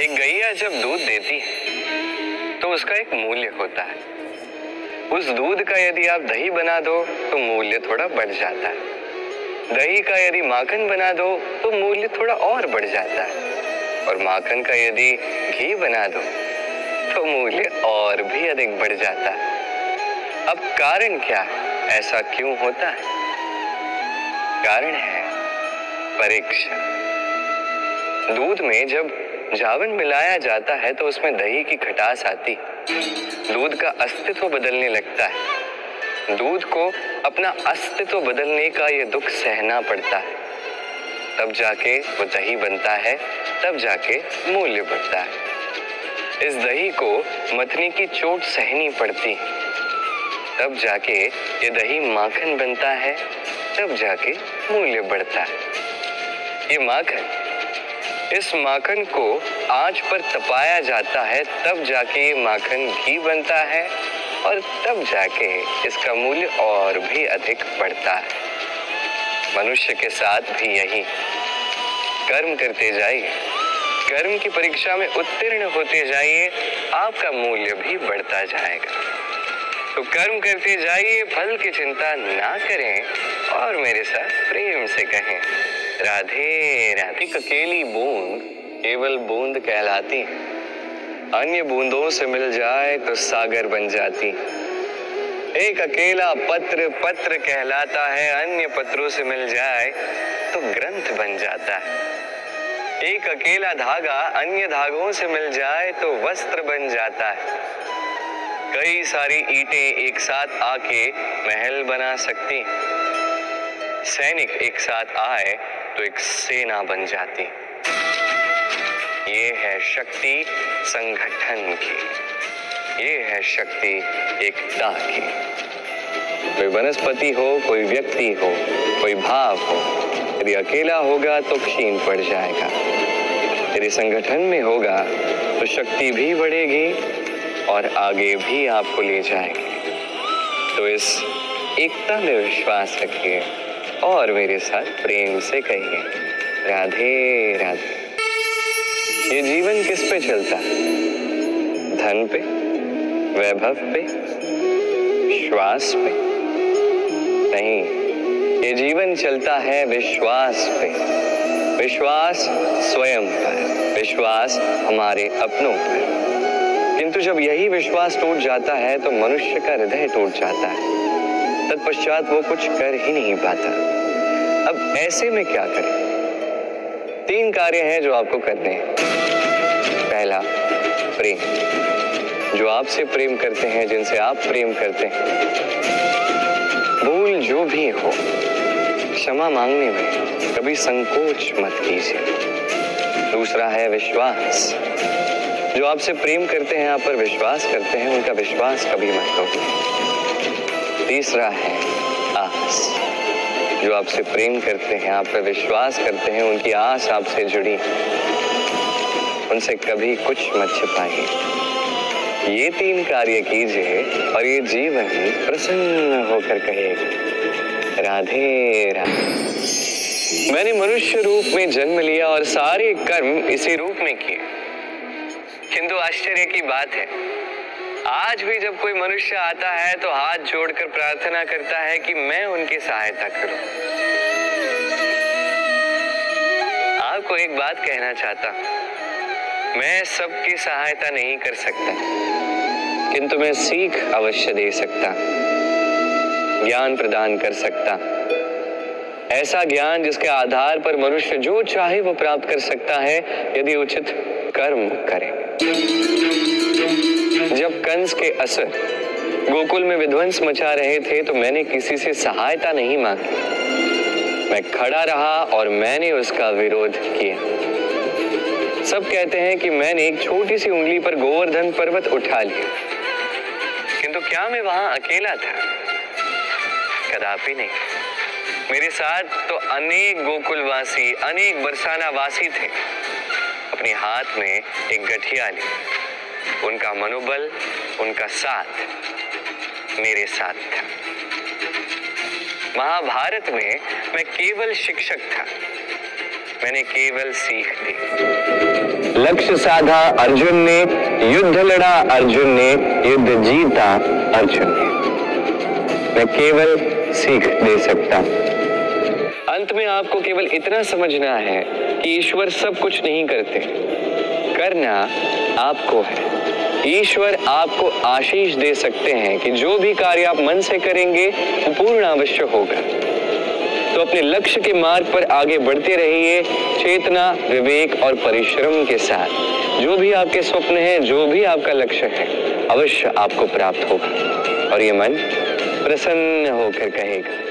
एक गैया जब दूध देती है तो उसका एक मूल्य होता है। उस दूध का यदि आप दही बना दो तो मूल्य थोड़ा बढ़ जाता है। दही का यदि माखन बना दो तो मूल्य थोड़ा और बढ़ जाता है। और माखन का यदि घी बना दो तो मूल्य और भी अधिक बढ़ जाता है। अब कारण क्या है? ऐसा क्यों होता है? कारण है परीक्षा। दूध में जब जावन मिलाया जाता है तो उसमें दही की खटास आती, दूध का अस्तित्व बदलने लगता है। दूध को अपना अस्तित्व बदलने का ये दुख सहना पड़ता है, तब जाके वो दही बनता है, तब जाके मूल्य बढ़ता है। इस दही को मथनी की चोट सहनी पड़ती, तब जाके ये दही माखन बनता है, तब जाके मूल्य बढ़ता है। ये माखन, इस माखन को आंच पर तपाया जाता है, तब जाके ये माखन घी बनता है और तब जाके इसका मूल्य और भी अधिक बढ़ता है। मनुष्य के साथ भी यही। कर्म करते जाइए, कर्म की परीक्षा में उत्तीर्ण होते जाइए, आपका मूल्य भी बढ़ता जाएगा। तो कर्म करते जाइए, फल की चिंता ना करें और मेरे साथ प्रेम से कहें राधे राधे। अकेली बूंद केवल बूंद कहलाती, अन्य बूंदों से मिल जाए तो सागर बन जाती। एक अकेला पत्र पत्र कहलाता है, अन्य पत्रों से मिल जाए तो ग्रंथ बन जाता है। एक अकेला धागा अन्य धागों से मिल जाए तो वस्त्र बन जाता है। कई सारी ईंटें एक साथ आके महल बना सकती, सैनिक एक साथ आए तो एक सेना बन जाती। ये है शक्ति संगठन की, ये है शक्ति एकता की। कोई वनस्पति हो, कोई व्यक्ति हो, कोई भाव हो, यदि अकेला होगा तो क्षीण पड़ जाएगा। यदि संगठन में होगा तो शक्ति भी बढ़ेगी और आगे भी आपको ले जाएगी। तो इस एकता में विश्वास रखिए और मेरे साथ प्रेम से कहिए राधे राधे। ये जीवन किस पे चलता है? धन पे, वैभव पे, श्वास पे? नहीं, ये जीवन चलता है विश्वास पे। विश्वास स्वयं पर, विश्वास हमारे अपनों पर। किंतु जब यही विश्वास टूट जाता है तो मनुष्य का हृदय टूट जाता है। तत्पश्चात वो कुछ कर ही नहीं पाता। अब ऐसे में क्या करें? 3 कार्य हैं जो आपको करने हैं। पहला, प्रेम। जो आपसे प्रेम करते हैं, जिनसे आप प्रेम करते हैं, भूल जो भी हो, क्षमा मांगने में कभी संकोच मत कीजिए। दूसरा है विश्वास। जो आपसे प्रेम करते हैं, आप पर विश्वास करते हैं, उनका विश्वास कभी मत तोड़िए। तीसरा है आस। जो आपसे प्रेम करते हैं, आप पर विश्वास करते हैं, उनकी आस आपसे जुड़ी, उनसे कभी कुछ मत छिपाइए। ये 3 कार्य कीजिए और ये जीवन प्रसन्न होकर कहेगा राधे राधे। मैंने मनुष्य रूप में जन्म लिया और सारे कर्म इसी रूप में किए। किंतु आश्चर्य की बात है, आज भी जब कोई मनुष्य आता है तो हाथ जोड़कर प्रार्थना करता है कि मैं उनकी सहायता करूं। आपको एक बात कहना चाहता, मैं सबकी सहायता नहीं कर सकता, किंतु मैं सीख अवश्य दे सकता, ज्ञान प्रदान कर सकता। ऐसा ज्ञान जिसके आधार पर मनुष्य जो चाहे वो प्राप्त कर सकता है, यदि उचित कर्म करे। जब कंस के असुर गोकुल में विध्वंस मचा रहे थे तो मैंने किसी से सहायता नहीं मांगी। मैं खड़ा रहा और मैंने उसका विरोध किया। सब कहते हैं कि मैंने एक छोटी सी उंगली पर गोवर्धन पर्वत उठा लिया, किंतु क्या मैं वहां अकेला था? कदापि नहीं। मेरे साथ तो अनेक गोकुलवासी, अनेक बरसाना वासी थे। अपने हाथ में एक गठिया ली, उनका मनोबल, उनका साथ मेरे साथ था। महाभारत में मैं केवल शिक्षक था, मैंने केवल सीख दी। लक्ष्य साधा अर्जुन ने, युद्ध लड़ा अर्जुन ने, युद्ध जीता अर्जुन ने। मैं केवल सीख दे सकता हूं। अंत में आपको केवल इतना समझना है कि ईश्वर सब कुछ नहीं करते, करना आपको है। ईश्वर आपको आशीष दे सकते हैं कि जो भी कार्य आप मन से करेंगे वो पूर्ण अवश्य होगा। तो अपने लक्ष्य के मार्ग पर आगे बढ़ते रहिए, चेतना, विवेक और परिश्रम के साथ। जो भी आपके स्वप्न हैं, जो भी आपका लक्ष्य है, अवश्य आपको प्राप्त होगा और ये मन प्रसन्न होकर कहेगा।